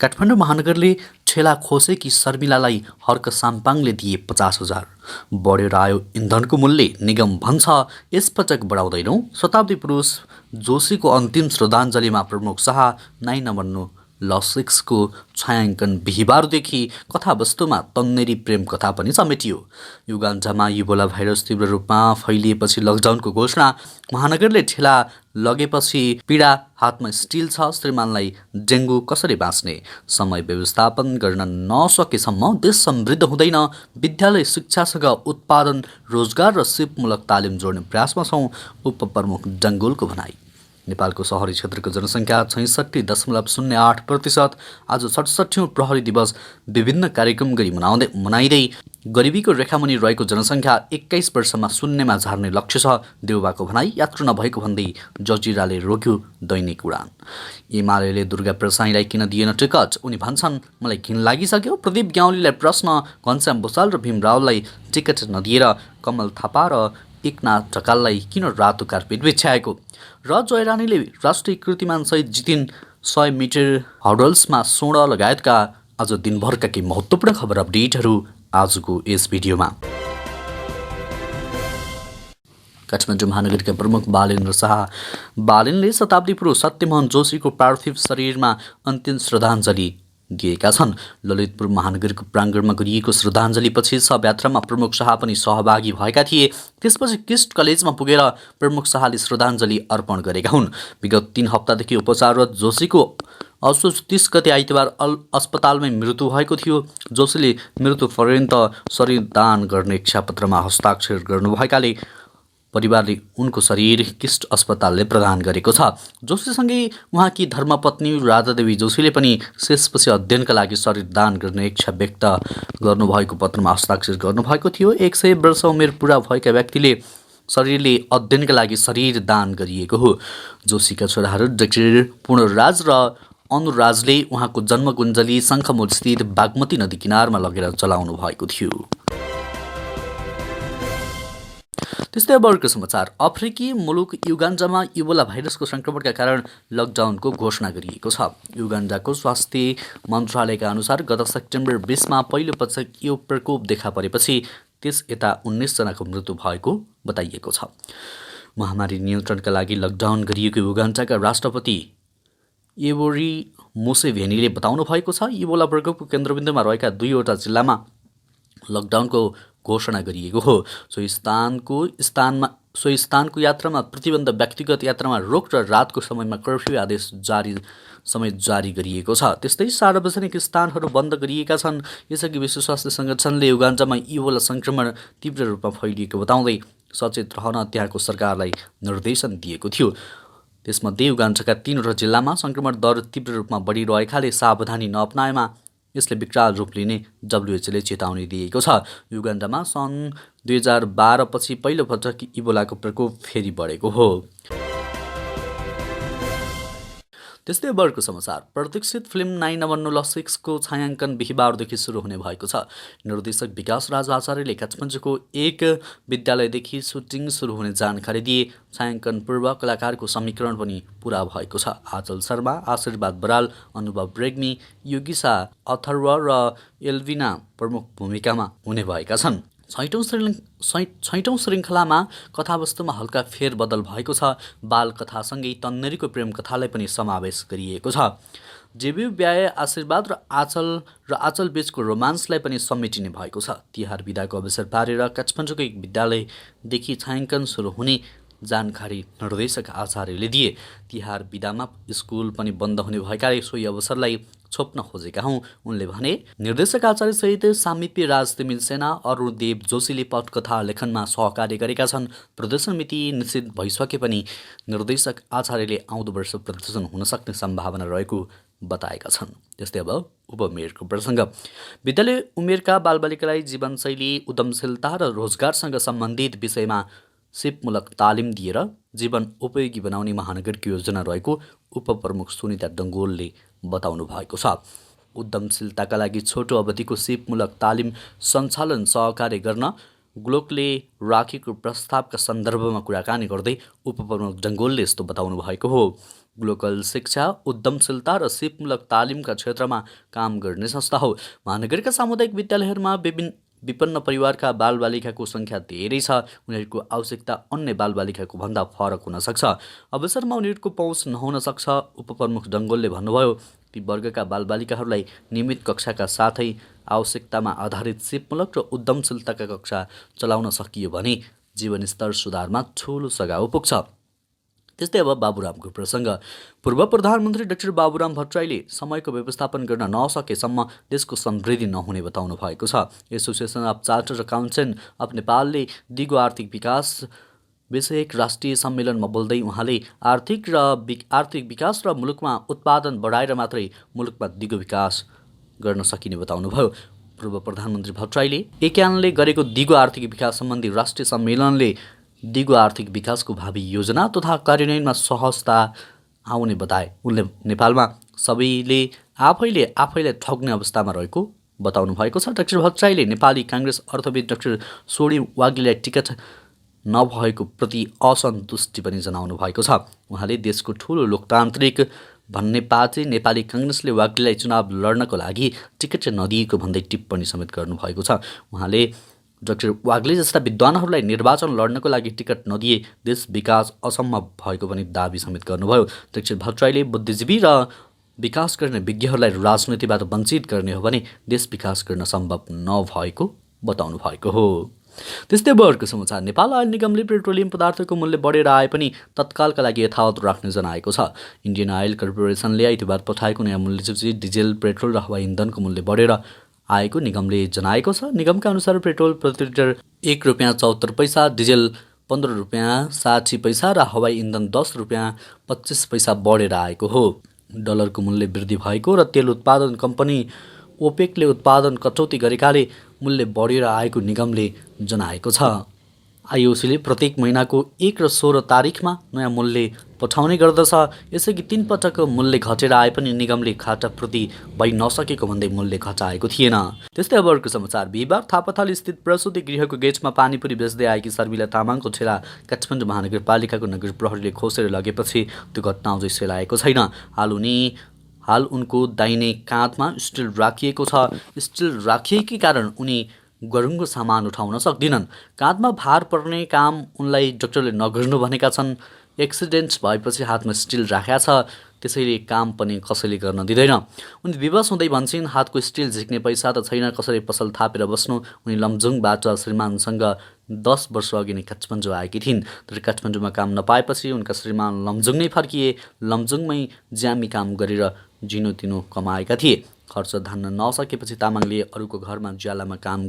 काठमाडौँ महानगरले ठेला खोसेकी शर्मिलालाई हर्क साम्पाङले दिए 50,000। बढेर आयो इन्धनको मूल्य, निगम भन्छ यसपटक बढाउँदैनौँ। शताब्दी पुरुष जोशीको अन्तिम श्रद्धाञ्जलीमा प्रमुख शाह, नाइ नबन्नु ल 6 को छायाङ्कन बिहिबारदेखि कथावस्तुमा तन्नेरी प्रेम कथा पनि समेटियो। युगान्डामा इबोला भाइरस तीव्र रूपमा फैलिएपछि लकडाउनको घोषणा, महानगरले ठेला लगेपछि पीडा, हातमा स्टिल छ, श्रीमानलाई डेङ्गु कसरी बाँच्ने, समय व्यवस्थापन गर्न नसकेसम्म देश समृद्ध हुँदैन, विद्यालय शिक्षासँग उत्पादन, रोजगार र सिपमूलक तालिम जोड्ने प्रयासमा छौँ, उपप्रमुख डङ्गोलको भनाई। नेपालको सहरी क्षेत्रको जनसङ्ख्या 66.08%। आज 67औं प्रहरी दिवस विभिन्न कार्यक्रम गरी मनाइँदै गरिबीको रेखामुनि रहेको जनसङ्ख्या 21 वर्षमा शून्यमा झार्ने लक्ष्य छ, देउबाको भनाई। यात्रु नभएको भन्दै जजिराले रोक्यो दैनिक उडान। एमाले दुर्गा प्रसाईलाई किन दिएन टिकट, उनी भन्छन् मलाई घिन लागिसक्यो। प्रदीप ग्याउलीलाई प्रश्न, घनश्याम भुसाल र भीम रावललाई टिकट नदिएर कमल थापा र एकनाथ ढकाललाई किन रातो कार्पेट बिछ्याएको, र जयरानीले राष्ट्रिय कीर्तिमानसहित जितिन् 100 मिटर हर्डल्समा स्वर्ण लगायतका आज दिनभरका केही महत्त्वपूर्ण खबर अपडेटहरू आजको यस भिडियोमा। काठमाडौँ महानगरका प्रमुख बालेन्द्र शाह बालेनले शताब्दी पुरुष सत्यमोहन जोशीको पार्थिव शरीरमा अन्तिम श्रद्धाञ्जली दिएका छन्। ललितपुर महानगरको प्राङ्गणमा गरिएको श्रद्धाञ्जलीपछि शवयात्रामा प्रमुख शाह पनि सहभागी भएका थिए। त्यसपछि किस्ट कलेजमा पुगेर प्रमुख शाहले श्रद्धाञ्जली अर्पण गरेका हुन्। विगत 3 हप्तादेखि उपचाररत जोशीको असोज 30 गते आइतबार अस्पतालमै मृत्यु भएको थियो। जोशीले मृत्युपर्यन्त शरीर दान गर्ने इच्छापत्रमा हस्ताक्षर गर्नुभएकाले परिवारले उनको शरीर किस्ट अस्पतालले प्रदान गरेको छ। जोशीसँगै उहाँकी धर्मपत्नी राधादेवी जोशीले पनि शेषपछि अध्ययनका लागि शरीर दान गर्ने इच्छा व्यक्त गर्नुभएको पत्रमा हस्ताक्षर गर्नुभएको थियो। 100 वर्ष उमेर पुरा भएका व्यक्तिले शरीरले अध्ययनका लागि शरीर दान गरिएको हो। जोशीका छोराहरू डाक्टर पूर्णराज र अनुराजले उहाँको जन्मकुञ्जली शङ्खमुलस्थित बागमती नदी किनारमा लगेर जलाउनु भएको थियो। त्यस्तै अब अर्को समाचार। अफ्रिकी मुलुक युगान्डामा इबोला भाइरसको सङ्क्रमणका कारण लकडाउनको घोषणा गरिएको छ। युगान्डाको स्वास्थ्य मन्त्रालयका अनुसार गत सेप्टेम्बर 20मा पहिलो पटक यो प्रकोप देखा परेपछि त्यस यता 19 जनाको मृत्यु भएको बताइएको छ। महामारी नियन्त्रणका लागि लकडाउन गरिएको युगान्डाका राष्ट्रपति एबोरी मुसेभेनीले बताउनु भएको छ। इबोला प्रकोपको केन्द्रबिन्दुमा रहेका 2वटा जिल्लामा लकडाउनको घोषणा गरिएको हो। सो स्थानको यात्रामा प्रतिबन्ध, व्यक्तिगत यात्रामा रोक र रातको समयमा कर्फ्यू आदेश जारी गरिएको छ। त्यस्तै सार्वजनिक स्थानहरू बन्द गरिएका छन्। यसअघि विश्व स्वास्थ्य सङ्गठनले युगान्डामा इबोला सङ्क्रमण तीव्र रूपमा फैलिएको बताउँदै सचेत रहन त्यहाँको सरकारलाई निर्देशन दिएको थियो। त्यसमध्ये युगान्डाका 3वटा जिल्लामा सङ्क्रमण दर तीव्र रूपमा बढिरहेकाले सावधानी नअपनाएमा यसले विकराल रूप लिने WHOले चेतावनी दिएको छ। युगान्डामा सन् 2012 पछि पहिलोपटक इबोलाको प्रकोप फेरि बढेको हो। त्यस्तै अर्को समाचार। प्रतीक्षित फिल्म नाइ नबन्नु ल 6 को छायाङ्कन बिहिबारदेखि सुरु हुने भएको छ। निर्देशक विकास राज आचार्यले काठमाडौँको एक विद्यालयदेखि सुटिङ सुरु हुने जानकारी दिए। छायाङ्कन पूर्व कलाकारको समीकरण पनि पुरा भएको छ। आचल शर्मा, आशीर्वाद बराल, अनुभव रेग्मी, योगिसा अथर्व र एल्भिना प्रमुख भूमिकामा हुने भएका छन्। छैटौं श्रृङ्खलामा कथावस्तुमा हल्का फेरबदल भएको छ। बाल कथासँगै तन्नेरीको प्रेम कथालाई पनि समावेश गरिएको छ। जेबी व्याय, आशीर्वाद र आचल बीचको रोमान्सलाई पनि समेटिने भएको छ। तिहार बिदाको अवसर पारेर काठमाडौँको एक विद्यालयदेखि छायाङ्कन सुरु हुने जानकारी निर्देशक आचार्यले दिए। तिहार बिदामा स्कुल पनि बन्द हुने भएकाले सोही अवसरलाई छोप्न खोजेका हौँ, उनले भने। निर्देशक आचार्यसहित सामिप्य राज तिमिल सेना, अरुणदेव जोशीले पटकथा लेखनमा सहकार्य गरेका छन्। प्रदर्शन मिति निश्चित भइसके पनि निर्देशक आचार्यले आउँदो वर्ष प्रदर्शन हुन सक्ने सम्भावना रहेको बताएका छन्। त्यस्तै अब उपमेयरको प्रसङ्ग। विद्यालय उमेरका बालबालिकालाई जीवनशैली, उद्यमशीलता र रोजगारसँग सम्बन्धित विषयमा सिपमूलक तालिम दिएर जीवन उपयोगी बनाउने महानगरको योजना रहेको उपप्रमुख सुनिता डङ्गोलले बताउनु भएको छ। उद्यमशीलताका लागि छोटो अवधिको सिपमूलक तालिम सञ्चालन सहकार्य गर्न ग्लोकले राखेको प्रस्तावका सन्दर्भमा कुराकानी गर्दै उपप्रमुख डङ्गोलले यस्तो बताउनु भएको हो। ग्लोकल शिक्षा, उद्यमशीलता र सिपमूलक तालिमका क्षेत्रमा काम गर्ने संस्था हो। महानगरका सामुदायिक विद्यालयहरूमा विपन्न परिवारका बालबालिकाको सङ्ख्या धेरै छ। उनीहरूको आवश्यकता अन्य बालबालिकाको भन्दा फरक हुन सक्छ। अवसरमा उनीहरूको पहुँच नहुन सक्छ। उपप्रमुख डङ्गोलले भन्नुभयो, ती वर्गका बालबालिकाहरूलाई नियमित कक्षाका साथै आवश्यकतामा आधारित सिपमूलक र उद्यमशीलताका कक्षा चलाउन सकियो भने जीवनस्तर सुधारमा ठुलो सघाउ पुग्छ। त्यस्तै अब बाबुरामको प्रसङ्ग। पूर्व प्रधानमन्त्री डाक्टर बाबुराम भट्टराईले समयको व्यवस्थापन गर्न नसकेसम्म देशको समृद्धि नहुने बताउनु भएको छ। Association of chartered accountant of नेपालले दिगो आर्थिक विकास विषयक राष्ट्रिय सम्मेलनमा बोल्दै उहाँले आर्थिक विकास र मुलुकमा उत्पादन बढाएर मात्रै मुलुकमा दिगो विकास गर्न सकिने बताउनुभयो। पूर्व प्रधानमन्त्री भट्टराईले एकानले गरेको दिगो आर्थिक विकास सम्बन्धी राष्ट्रिय सम्मेलनले दिगो आर्थिक विकासको भावी योजना तथा कार्यान्वयनमा सहजता आउने बताए। उनले नेपालमा सबैले आफैलाई ठग्ने अवस्थामा रहेको बताउनु भएको छ। डाक्टर भट्टराईले नेपाली काङ्ग्रेस अर्थविद डाक्टर सोडी वाग्लेलाई टिकट नभएको प्रति असन्तुष्टि पनि जनाउनु भएको छ। उहाँले देशको ठुलो लोकतान्त्रिक भन्ने पार्टी नेपाली काङ्ग्रेसले वाग्लेलाई चुनाव लड्नको लागि टिकट नदिएको भन्दै टिप्पणी समेत गर्नुभएको छ। उहाँले डाक्टर वाग्ले जस्ता विद्वानहरूलाई निर्वाचन लड्नको लागि टिकट नदिए देश विकास असम्भव भएको पनि दाबी समेत गर्नुभयो। डाक्टर भट्टराईले बुद्धिजीवी र विकास गर्ने विज्ञहरूलाई राजनीतिबाट वञ्चित गर्ने हो भने देश विकास गर्न सम्भव नभएको बताउनु भएको हो। त्यस्तै अर्को समाचार। नेपाल आयल निगमले पेट्रोलियम पदार्थको मूल्य बढेर आए पनि तत्कालका लागि यथावत राख्ने जनाएको छ। इन्डियन आयल कर्पोरेसनले आइतबार पठाएको नयाँ मूल्यसूची डिजेल, पेट्रोल र हवाई इन्धनको मूल्य बढेर आएको निगमले जनाएको छ। निगमका अनुसार पेट्रोल प्रति लिटर ₹1.74, डिजेल ₹15.60 र हवाई इन्धन ₹10.25 बढेर आएको हो। डलरको मूल्य वृद्धि भएको र तेल उत्पादन कम्पनी ओपेकले उत्पादन कटौती गरेकाले मूल्य बढेर आएको निगमले जनाएको छ। आइओसीले प्रत्येक महिनाको 1 र 16 तारिखमा नयाँ मूल्य पठाउने गर्दछ। यसअघि 3 पटक मूल्य घटेर आए पनि निगमले घाटाप्रति भइ नसकेको भन्दै मूल्य घटाएको थिएन। त्यस्तै अब अर्को समाचार। बिहिबार थापाथाल स्थित प्रसुति गृहको गेटमा पानीपुरी बेच्दै आएकी शर्मिला तामाङको ठेला काठमाडौँ महानगरपालिकाको नगर प्रहरीले खोसेर लगेपछि त्यो घटना अझै सेलाएको छैन। हाल उनको दाहिने काँधमा स्टिल राखिएको छ। स्टिल राखिएकै कारण उनी गरुङको सामान उठाउन सक्दिनन्। काँधमा भार पर्ने काम उनलाई डाक्टरले नगर्नु भनेका छन्। एक्सिडेन्ट भएपछि हातमा स्टिल राखेका छ, त्यसैले काम पनि कसैले गर्न दिँदैन। उनी विवश हुँदै भन्छन्, हातको स्टिल झिक्ने पैसा त छैन, कसरी पसल थापेर बस्नु। उनी लमजुङबाट श्रीमानसँग 10 वर्ष अघि नै काठमाडौँ आएकी थिइन्। तर काठमाडौँमा काम नपाएपछि उनका श्रीमान लमजुङ नै फर्किए। लमजुङमै ज्यामी काम गरेर जिनोतिनो कमाएका थिए। खर्च धान्न नसकेपछि तामाङले अरूको घरमा ज्यालामा काम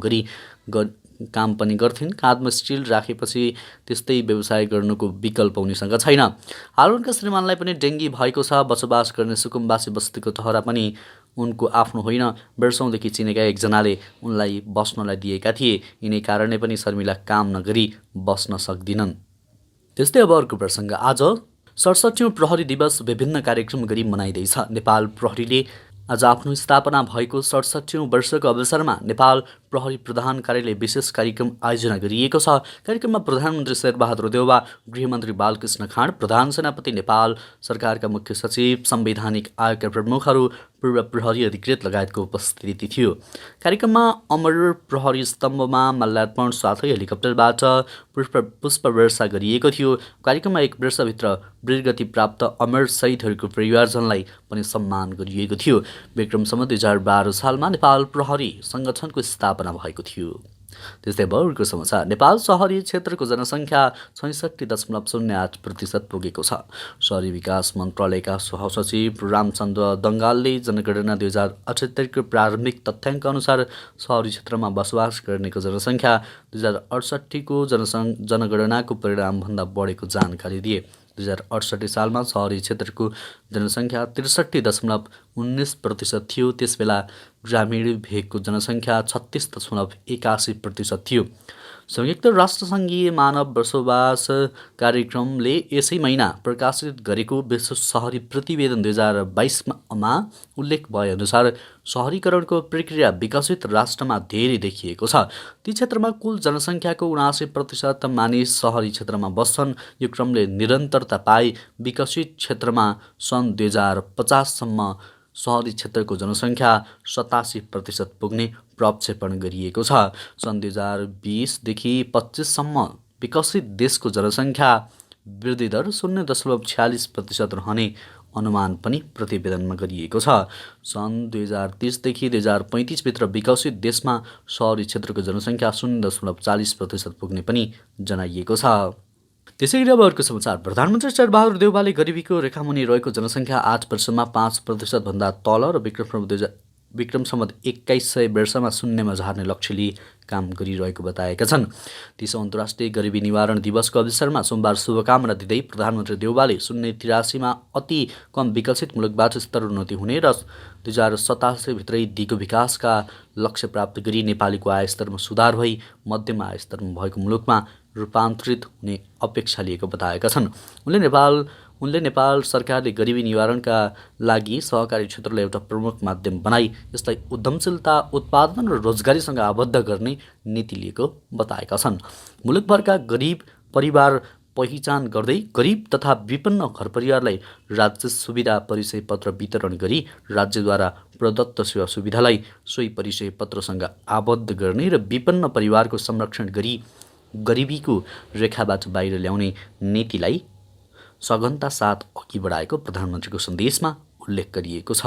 पनि गर्थिन्। काँधमा स्टिल राखेपछि त्यस्तै व्यवसाय गर्नुको विकल्प उनीसँग छैन। हाल उनका श्रीमानलाई पनि डेङ्गी भएको छ। बसोबास गर्ने सुकुम्बासी बस्तीको टहरा पनि उनको आफ्नो होइन, वर्षौँदेखि चिनेका एकजनाले उनलाई बस्नलाई दिएका थिए। यिनै कारणले पनि शर्मिला काम नगरी बस्न सक्दिनन्। त्यस्तै अब अर्को प्रसङ्ग। आज 67औं प्रहरी दिवस विभिन्न कार्यक्रम गरी मनाइँदैछ। नेपाल प्रहरीले आज आफ्नो स्थापना भएको 67औं वर्षको अवसरमा नेपाल प्रहरी प्रधान कार्यालय विशेष कार्यक्रम आयोजना गरिएको छ। कार्यक्रममा प्रधानमन्त्री शेरबहादुर देउवा, गृहमन्त्री बालकृष्ण खाँड, प्रधान सेनापति, नेपाल सरकारका मुख्य सचिव, संवैधानिक आयोगका प्रमुखहरू, पूर्व प्रहरी अधिकृत लगायतको उपस्थिति थियो। कार्यक्रममा अमर प्रहरी स्तम्भमा माल्यार्पण साथै हेलिकप्टरबाट पुष्पवर्षा गरिएको थियो। कार्यक्रममा 1 वर्षभित्र वीरगति प्राप्त अमर शहीदहरूको परिवारजनलाई पनि सम्मान गरिएको थियो। विक्रम सम्वत 2012 सालमा नेपाल प्रहरी सङ्गठनको स्थापना भएको थियो। त्यस्तै अर्को समाचार। नेपाल सहरी क्षेत्रको जनसङ्ख्या 66.08% पुगेको छ। सहरी विकास मन्त्रालयका सहसचिव रामचन्द्र दङ्गालले जनगणना 2078 को प्रारम्भिक तथ्याङ्क अनुसार सहरी क्षेत्रमा बसोबास गर्नेको जनसङ्ख्या 2068 को जनगणनाको परिणामभन्दा बढेको जानकारी दिए। 2068 सालमा सहरी क्षेत्रको जनसङ्ख्या 63.19% थियो। त्यसबेला ग्रामीण भेगको जनसङ्ख्या 36.81% थियो। संयुक्त राष्ट्रसङ्घीय मानव बसोबास कार्यक्रमले यसै महिना प्रकाशित गरेको विश्व सहरी प्रतिवेदन 2022मा उल्लेख भएअनुसार सहरीकरणको प्रक्रिया विकसित राष्ट्रमा धेरै देखिएको छ। ती क्षेत्रमा कुल जनसङ्ख्याको 79% मानिस सहरी क्षेत्रमा बस्छन्। यो क्रमले निरन्तरता पाई विकसित क्षेत्रमा सन् 2050सम्म सहरी क्षेत्रको जनसङ्ख्या 87% पुग्ने प्रक्षेपण गरिएको छ। सन् 2020देखि 25सम्म विकसित देशको जनसङ्ख्या वृद्धि दर 0.46% रहने अनुमान पनि प्रतिवेदनमा गरिएको छ। सन् 2030देखि 2035 भित्र विकसित देशमा सहरी क्षेत्रको जनसङ्ख्या 0.40% पुग्ने पनि जनाइएको छ। त्यसैगरी अब अर्को समाचार। प्रधानमन्त्री शेरबहादुर देउवाले गरिबीको रेखामुनि रहेको जनसङ्ख्या 8 वर्षमा 5% भन्दा तल र विक्रम सम्वत 2100 वर्षमा शून्यमा झार्ने लक्ष्य लिई काम गरिरहेको बताएका छन्। तीसौँ अन्तर्राष्ट्रिय गरिबी निवारण दिवसको अवसरमा सोमबार शुभकामना दिँदै प्रधानमन्त्री देउवाले 1983मा अति कम विकसित मुलुकबाट स्तरोन्नति हुने र 2087 भित्रै दिगो विकासका लक्ष्य प्राप्त गरी नेपालीको आय स्तरमा सुधार भई मध्यम आय स्तरमा भएको मुलुकमा रूपान्तरित हुने अपेक्षा लिएको बताएका छन्। उनले नेपाल सरकारले गरिबी निवारणका लागि सहकारी क्षेत्रलाई एउटा प्रमुख माध्यम बनाई यसलाई उद्यमशीलता, उत्पादन र रोजगारीसँग आबद्ध गर्ने नीति लिएको बताएका छन्। मुलुकभरका गरिब परिवार पहिचान गर्दै गरिब तथा विपन्न घरपरिवारलाई राज्य सुविधा परिचय पत्र वितरण गरी राज्यद्वारा प्रदत्त सेवा सुविधालाई सोही परिचय पत्रसँग आबद्ध गर्ने र विपन्न परिवारको संरक्षण गरी गरिबीको रेखाबाट बाहिर ल्याउने नीतिलाई सघनता साथ अघि बढाएको प्रधानमन्त्रीको सन्देशमा उल्लेख गरिएको छ।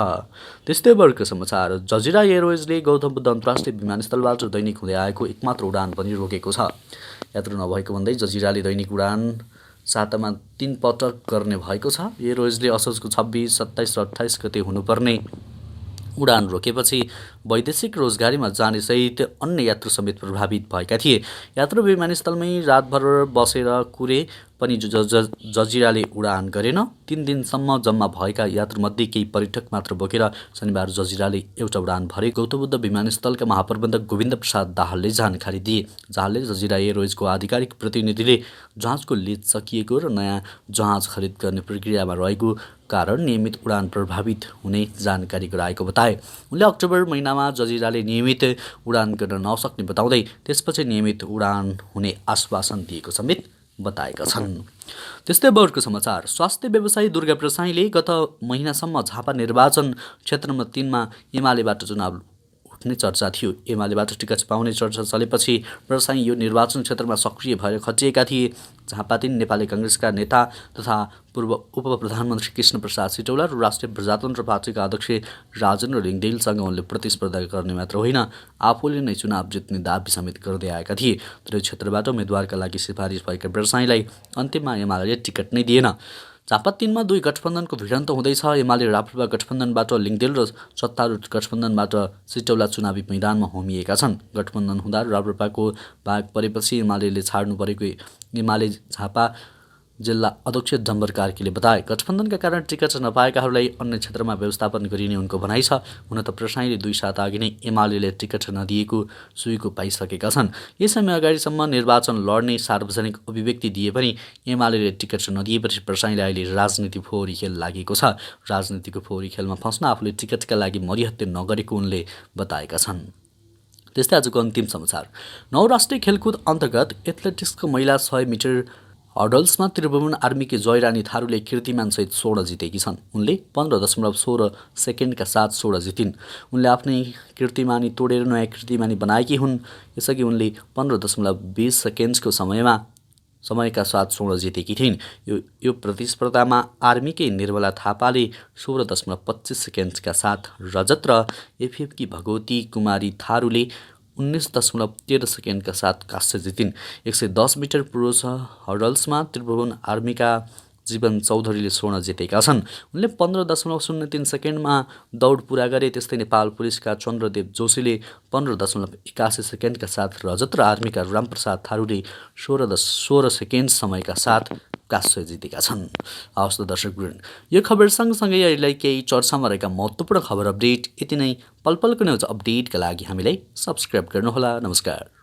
त्यस्तै वर्गको समाचार। जजिरा एयरवेजले गौतम बुद्ध अन्तर्राष्ट्रिय विमानस्थलबाट दैनिक हुँदै आएको एकमात्र उडान पनि रोकेको छ। यात्रु नभएको भन्दै जजिराले दैनिक उडान सातामा 3 पटक गर्ने भएको छ। एयरवेजले असोजको 26, 27 र 28 गते हुनुपर्ने उडान रोकेपछि वैदेशिक रोजगारीमा जाने सहित अन्य यात्रु समेत प्रभावित भएका थिए। यात्रु विमानस्थलमै रातभर बसेर कुरे पनि जजिराले उडान गरेन। 3 दिनसम्म जम्मा भएका यात्रुमध्ये केही पर्यटक मात्र बोकेर शनिबार जजिराले एउटा उडान भरे गौतम बुद्ध विमानस्थलका महाप्रबन्धक गोविन्द प्रसाद दाहालले जानकारी दिए। दाहालले जजिरा एयरवेजको आधिकारिक प्रतिनिधिले जहाजको लिज सकिएको र नयाँ जहाज खरिद गर्ने प्रक्रियामा रहेको कारण नियमित उडान प्रभावित हुने जानकारी गराएको बताए। उनले अक्टोबर महिनामा जजिराले नियमित उडान गर्न नसक्ने बताउँदै त्यसपछि नियमित उडान हुने आश्वासन दिएको समेत बताएका छन्। त्यस्तै अर्को समाचार। स्वास्थ्य व्यवसायी दुर्गा प्रसाईले गत महिनासम्म झापा निर्वाचन क्षेत्र नम्बर 3मा एमालेबाट चुनाव उठ्ने चर्चा थियो। एमालेबाट टिकट पाउने चर्चा चलेपछि प्रसाई यो निर्वाचन क्षेत्रमा सक्रिय भएर खटिएका थिए। झापा 3 नेपाली काङ्ग्रेसका नेता तथा पूर्व उप प्रधानमन्त्री कृष्णप्रसाद सिटौला र राष्ट्रिय प्रजातन्त्र पार्टीका अध्यक्ष राजेन्द्र लिङ्गदेलसँग उनले प्रतिस्पर्धा गर्ने मात्र होइन आफूले नै चुनाव जित्ने दाबी समेत गर्दै आएका थिए। तर यो क्षेत्रबाट उम्मेदवारका लागि सिफारिस भएका प्रसाईलाई अन्तिममा एमाले टिकट नै दिएन। झापा 3मा 2 गठबन्धनको भिडन्त हुँदैछ। एमाले राप्रपा गठबन्धनबाट लिङ्गदेल र सत्तारूढ गठबन्धनबाट सिटौला चुनावी मैदानमा होमिएका छन्। गठबन्धन हुँदा राप्रपाको भाग परेपछि एमाले छाड्नु परेको एमाले झापा जिल्ला अध्यक्ष डम्बर कार्कीले बताए। गठबन्धनका कारण टिकट नपाएकाहरूलाई अन्य क्षेत्रमा व्यवस्थापन गरिने उनको भनाइ छ। हुन त प्रसाईले 2 साता अघि नै एमाले टिकट नदिएको सुइको पाइसकेका छन्। यस समय अगाडिसम्म निर्वाचन लड्ने सार्वजनिक अभिव्यक्ति दिए पनि एमाले टिकट नदिएपछि प्रसाईले अहिले राजनीति फोहोरी खेल लागेको छ। राजनीतिको फोहोरी खेलमा फस्न आफूले टिकटका लागि मरिहत्ते नगरेको उनले बताएका छन्। त्यस्तै आजको अन्तिम समाचार। 9 राष्ट्रिय खेलकुद अन्तर्गत एथलेटिक्सको महिला 100 मिटर हर्डल्समा त्रिभुवन आर्मीकी जयरानी थारूले कीर्तिमानसहित स्वर्ण जितेकी छन्। उनले 15.16 सेकेन्डका साथ स्वर्ण जितिन्। उनले आफ्नै कीर्तिमानी तोडेर नयाँ कीर्तिमानी बनाएकी हुन्। यसअघि उनले 15.20 सेकेन्डको समयका साथ स्वर्ण जितेकी थिइन्। यो प्रतिस्पर्धामा आर्मीकै निर्मला थापाले 16.25 सेकेन्डका साथ रजत र एफएफकी भगवती कुमारी थारूले 19.13 सेकेन्डका साथ काँस्य जितिन्। 110 मिटर पुरुष हर्डल्समा त्रिभुवन आर्मीका जीवन चौधरीले स्वर्ण जितेका छन्। उनले 15.03 सेकेन्डमा दौड पुरा गरे। त्यस्तै नेपाल पुलिसका चन्द्रदेव जोशीले 15.81 सेकेन्डका साथ रजत र आर्मीका रामप्रसाद थारूले 16.16 सेकेन्ड समयका साथ काँस्य जितेका छन्। हवस् त दर्शकवृन्द, यो खबर सँगसँगै अहिलेलाई केही चर्चामा रहेका महत्त्वपूर्ण खबर अपडेट यति नै। पल पलको न्युज अपडेटका लागि हामीलाई सब्सक्राइब गर्नुहोला। नमस्कार।